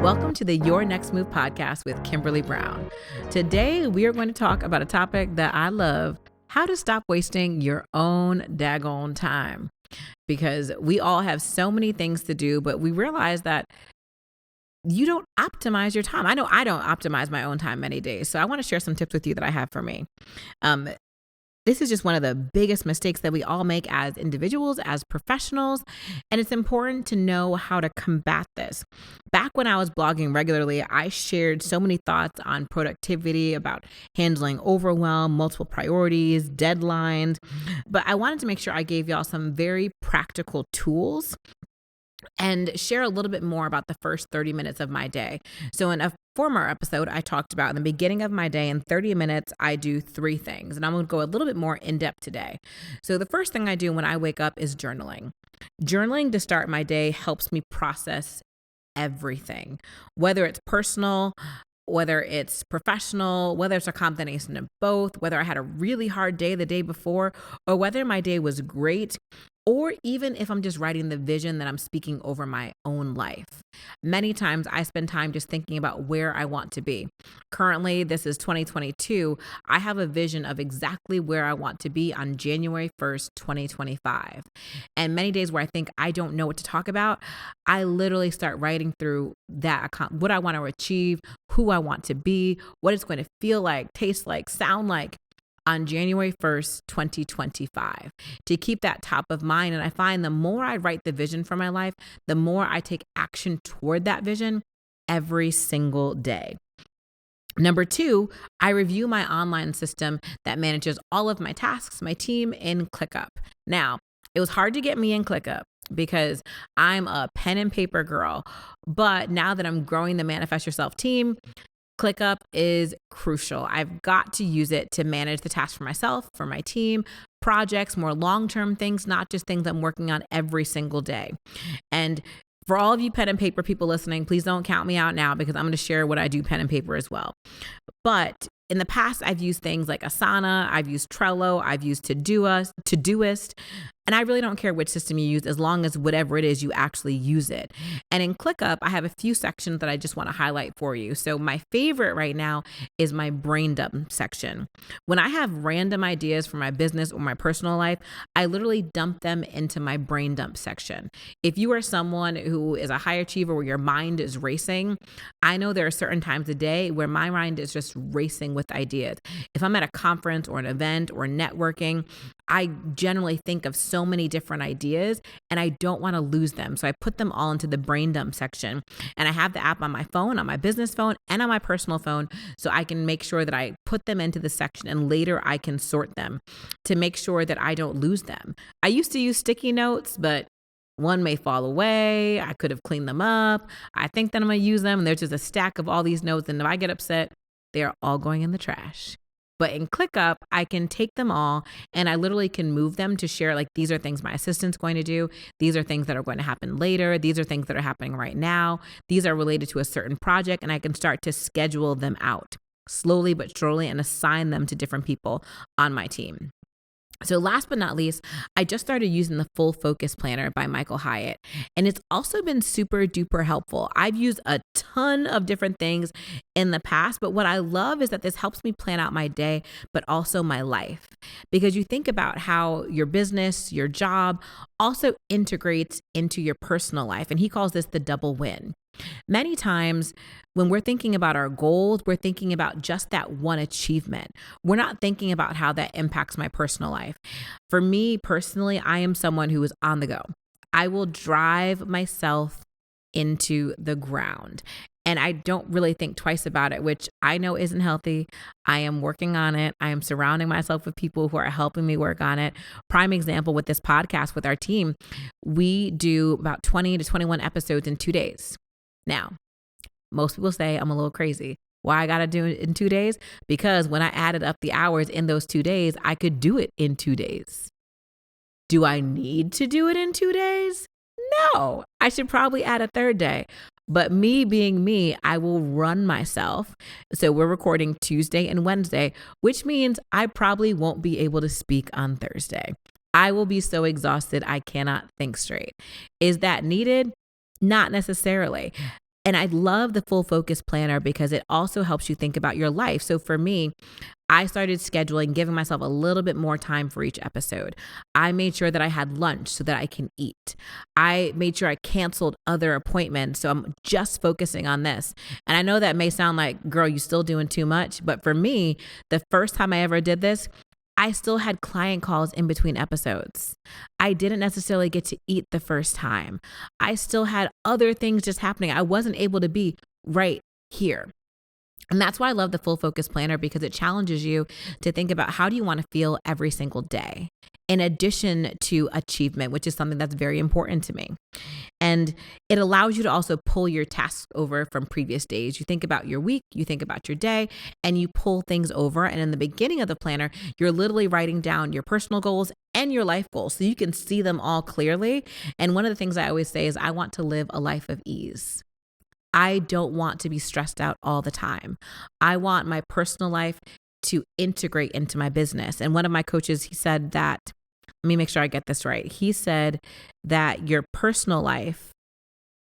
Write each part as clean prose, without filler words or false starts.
Welcome to the Your Next Move podcast with Kimberly Brown. Today, we are going to talk about a topic that I love, how to stop wasting your own daggone time. Because we all have so many things to do, but we realize that you don't optimize your time. I know I don't optimize my own time many days. So I want to share some tips with you that I have for me. This is just one of the biggest mistakes that we all make as individuals, as professionals, and it's important to know how to combat this. Back when I was blogging regularly, I shared so many thoughts on productivity, about handling overwhelm, multiple priorities, deadlines, but I wanted to make sure I gave y'all some very practical tools and share a little bit more about the first 30 minutes of my day. So in a former episode, I talked about in the beginning of my day, in 30 minutes, I do 3 things. And I'm going to go a little bit more in depth today. So the first thing I do when I wake up is journaling. Journaling to start my day helps me process everything, whether it's personal, whether it's professional, whether it's a combination of both, whether I had a really hard day the day before, or whether my day was great, or even if I'm just writing the vision that I'm speaking over my own life. Many times I spend time just thinking about where I want to be. Currently, this is 2022. I have a vision of exactly where I want to be on January 1st, 2025. And many days where I think I don't know what to talk about, I literally start writing through that, what I want to achieve, who I want to be, what it's going to feel like, taste like, sound like, on January 1st, 2025, to keep that top of mind. And I find the more I write the vision for my life, the more I take action toward that vision every single day. Number 2, I review my online system that manages all of my tasks, my team in ClickUp. Now, it was hard to get me in ClickUp because I'm a pen and paper girl, but now that I'm growing the Manifest Yourself team, ClickUp is crucial. I've got to use it to manage the tasks for myself, for my team, projects, more long-term things, not just things I'm working on every single day. And for all of you pen and paper people listening, please don't count me out now because I'm going to share what I do pen and paper as well. But in the past, I've used things like Asana, I've used Trello, I've used Todoist, and I really don't care which system you use as long as whatever it is, you actually use it. And in ClickUp, I have a few sections that I just want to highlight for you. So my favorite right now is my Braindom section. When I have random ideas for my business or my personal life, I literally dump them into my Braindom section. If you are someone who is a high achiever where your mind is racing, I know there are certain times a day where my mind is just racing with ideas. If I'm at a conference or an event or networking, I generally think of so many different ideas and I don't want to lose them. So I put them all into the Braindom section, and I have the app on my phone, on my business phone, and on my personal phone. So I can make sure that I put them into the section and later I can sort them to make sure that I don't lose them. I used to use sticky notes, but one may fall away. I could have cleaned them up. I think that I'm going to use them, and there's just a stack of all these notes. And if I get upset, they're all going in the trash. But in ClickUp, I can take them all and I literally can move them to share, like, these are things my assistant's going to do. These are things that are going to happen later. These are things that are happening right now. These are related to a certain project, and I can start to schedule them out slowly but surely and assign them to different people on my team. So last but not least, I just started using the Full Focus Planner by Hyatt, and it's also been super duper helpful. I've used a ton of different things in the past, but what I love is that this helps me plan out my day, but also my life. Because you think about how your business, your job also integrates into your personal life, and he calls this the double win. Many times when we're thinking about our goals, we're thinking about just that one achievement. We're not thinking about how that impacts my personal life. For me personally, I am someone who is on the go. I will drive myself into the ground. And I don't really think twice about it, which I know isn't healthy. I am working on it. I am surrounding myself with people who are helping me work on it. Prime example with this podcast with our team, we do about 20 to 21 episodes in 2 days. Now, most people say I'm a little crazy. Why I got to do it in 2 days? Because when I added up the hours in those 2 days, I could do it in 2 days. Do I need to do it in 2 days? No, I should probably add a third day. But me being me, I will run myself. So we're recording Tuesday and Wednesday, which means I probably won't be able to speak on Thursday. I will be so exhausted, I cannot think straight. Is that needed? Not necessarily. And I love the full focus planner because it also helps you think about your life. So for me, I started scheduling, giving myself a little bit more time for each episode. I made sure that I had lunch so that I can eat. I made sure I canceled other appointments. So I'm just focusing on this. And I know that may sound like, girl, you still doing too much. But for me, the first time I ever did this, I still had client calls in between episodes. I didn't necessarily get to eat the first time. I still had other things just happening. I wasn't able to be right here. And that's why I love the full focus planner, because it challenges you to think about how do you want to feel every single day, in addition to achievement, which is something that's very important to me. And it allows you to also pull your tasks over from previous days. You think about your week, you think about your day, and you pull things over. And in the beginning of the planner, you're literally writing down your personal goals and your life goals so you can see them all clearly. And one of the things I always say is I want to live a life of ease. I don't want to be stressed out all the time. I want my personal life to integrate into my business. And one of my coaches, he said that, let me make sure I get this right. He said that your personal life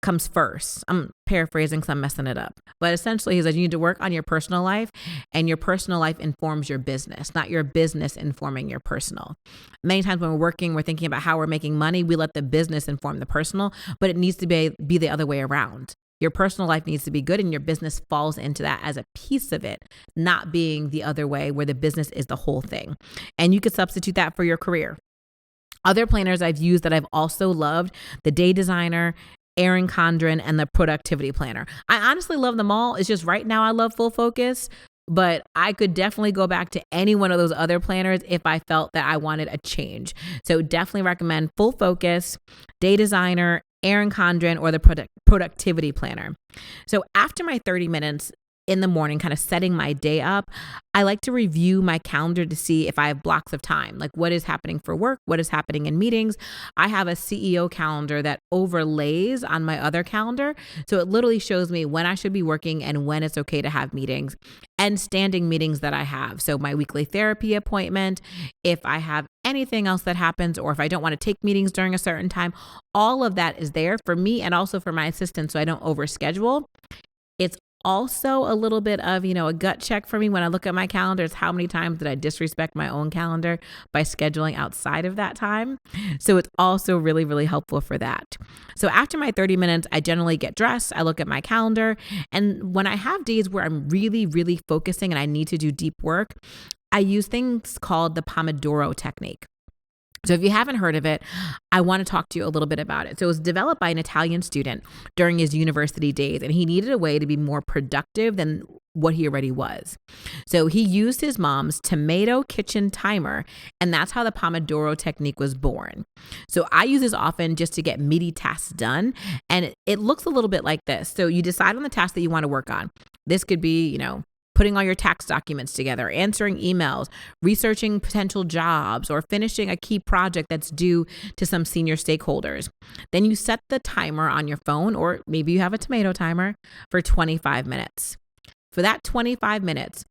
comes first. I'm paraphrasing because I'm messing it up. But essentially, he said you need to work on your personal life, and your personal life informs your business, not your business informing your personal. Many times when we're working, we're thinking about how we're making money. We let the business inform the personal, but it needs to be the other way around. Your personal life needs to be good, and your business falls into that as a piece of it, not being the other way where the business is the whole thing. And you could substitute that for your career. Other planners I've used that I've also loved, the Day Designer, Erin Condren, and the Productivity Planner. I honestly love them all. It's just right now I love Full Focus, but I could definitely go back to any one of those other planners if I felt that I wanted a change. So definitely recommend Full Focus, Day Designer, Erin Condren, or the Productivity Planner. So after my 30 minutes in the morning, kind of setting my day up, I like to review my calendar to see if I have blocks of time, like what is happening for work, what is happening in meetings. I have a CEO calendar that overlays on my other calendar. So it literally shows me when I should be working and when it's okay to have meetings, and standing meetings that I have. So my weekly therapy appointment, if I have anything else that happens, or if I don't want to take meetings during a certain time, all of that is there for me and also for my assistant so I don't overschedule. It's also a little bit of, a gut check for me when I look at my calendar. It's how many times did I disrespect my own calendar by scheduling outside of that time? So it's also really, really helpful for that. So after my 30 minutes, I generally get dressed. I look at my calendar. And when I have days where I'm really, really focusing and I need to do deep work, I use things called the Pomodoro Technique. So if you haven't heard of it, I want to talk to you a little bit about it. So it was developed by an Italian student during his university days, and he needed a way to be more productive than what he already was. So he used his mom's tomato kitchen timer, and that's how the Pomodoro Technique was born. So I use this often just to get meaty tasks done, and it looks a little bit like this. So you decide on the task that you want to work on. This could be, putting all your tax documents together, answering emails, researching potential jobs, or finishing a key project that's due to some senior stakeholders. Then you set the timer on your phone, or maybe you have a tomato timer, for 25 minutes. For that 25 minutes,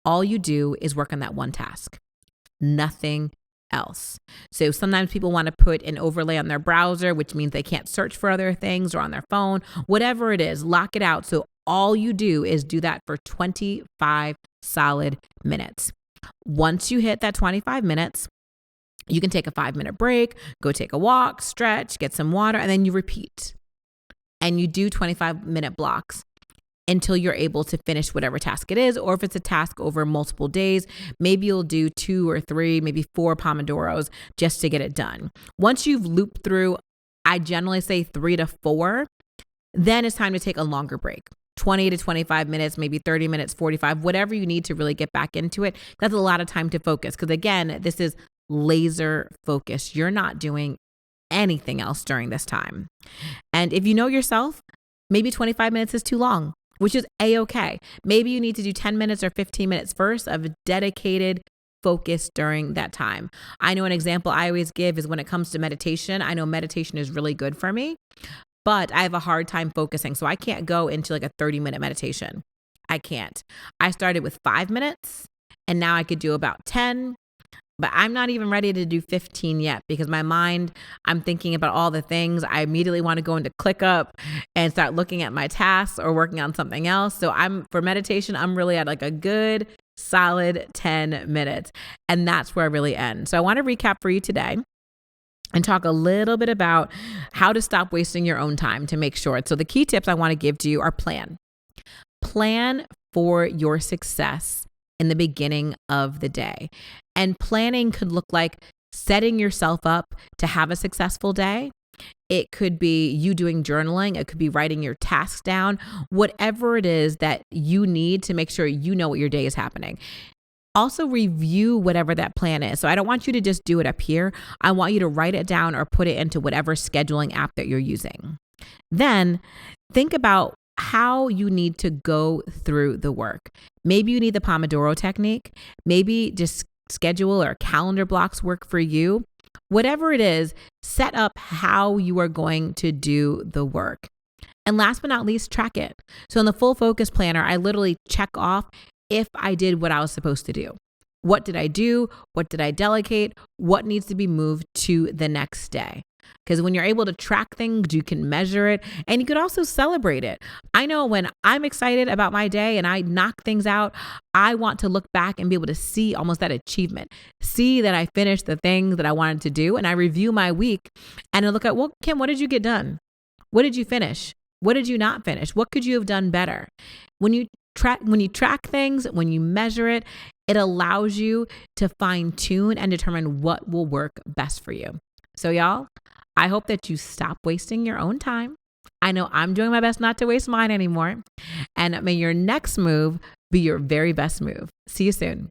all you do is work on that one task, nothing else. So sometimes people want to put an overlay on their browser, which means they can't search for other things, or on their phone, whatever it is, lock it out. So all you do is do that for 25 solid minutes. Once you hit that 25 minutes, you can take a 5-minute break, go take a walk, stretch, get some water, and then you repeat. And you do 25-minute blocks until you're able to finish whatever task it is. Or if it's a task over multiple days, maybe you'll do 2 or 3, maybe 4 Pomodoros just to get it done. Once you've looped through, I generally say 3 to 4, then it's time to take a longer break. 20 to 25 minutes, maybe 30 minutes, 45, whatever you need to really get back into it. That's a lot of time to focus, because again, this is laser focus. You're not doing anything else during this time. And if you know yourself, maybe 25 minutes is too long, which is A-okay. Maybe you need to do 10 minutes or 15 minutes first of dedicated focus during that time. I know an example I always give is when it comes to meditation. I know meditation is really good for me, but I have a hard time focusing. So I can't go into like a 30-minute meditation. I can't. I started with 5 minutes, and now I could do about 10. but I'm not even ready to do 15 yet because my mind, I'm thinking about all the things. I immediately want to go into ClickUp and start looking at my tasks or working on something else. So for meditation, I'm really at like a good solid 10 minutes. And that's where I really end. So I want to recap for you today and talk a little bit about how to stop wasting your own time to make sure. So the key tips I want to give to you are plan. Plan for your success in the beginning of the day. And planning could look like setting yourself up to have a successful day. It could be you doing journaling. It could be writing your tasks down, whatever it is that you need to make sure you know what your day is happening. Also review whatever that plan is. So I don't want you to just do it up here. I want you to write it down or put it into whatever scheduling app that you're using. Then think about how you need to go through the work. Maybe you need the Pomodoro Technique. Maybe just schedule or calendar blocks work for you. Whatever it is, set up how you are going to do the work. And last but not least, track it. So in the full focus planner, I literally check off if I did what I was supposed to do. What did I do? What did I delegate? What needs to be moved to the next day? Because when you're able to track things, you can measure it and you could also celebrate it. I know when I'm excited about my day and I knock things out, I want to look back and be able to see almost that achievement, see that I finished the things that I wanted to do. And I review my week and I look at, well, Kim, what did you get done? What did you finish? What did you not finish? What could you have done better? When you track things, when you measure it, it allows you to fine tune and determine what will work best for you. So y'all, I hope that you stop wasting your own time. I know I'm doing my best not to waste mine anymore. And may your next move be your very best move. See you soon.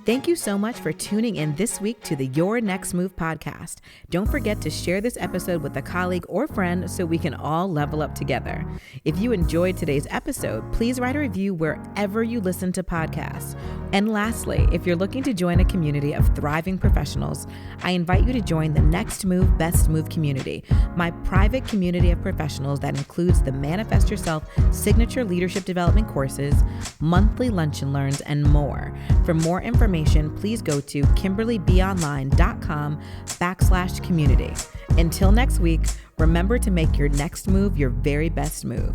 Thank you so much for tuning in this week to the Your Next Move podcast. Don't forget to share this episode with a colleague or friend so we can all level up together. If you enjoyed today's episode, please write a review wherever you listen to podcasts. And lastly, if you're looking to join a community of thriving professionals, I invite you to join the Next Move Best Move community, my private community of professionals that includes the Manifest Yourself signature leadership development courses, monthly lunch and learns, and more. For more information, please go to kimberlybeonline.com/community. Until next week, remember to make your next move your very best move.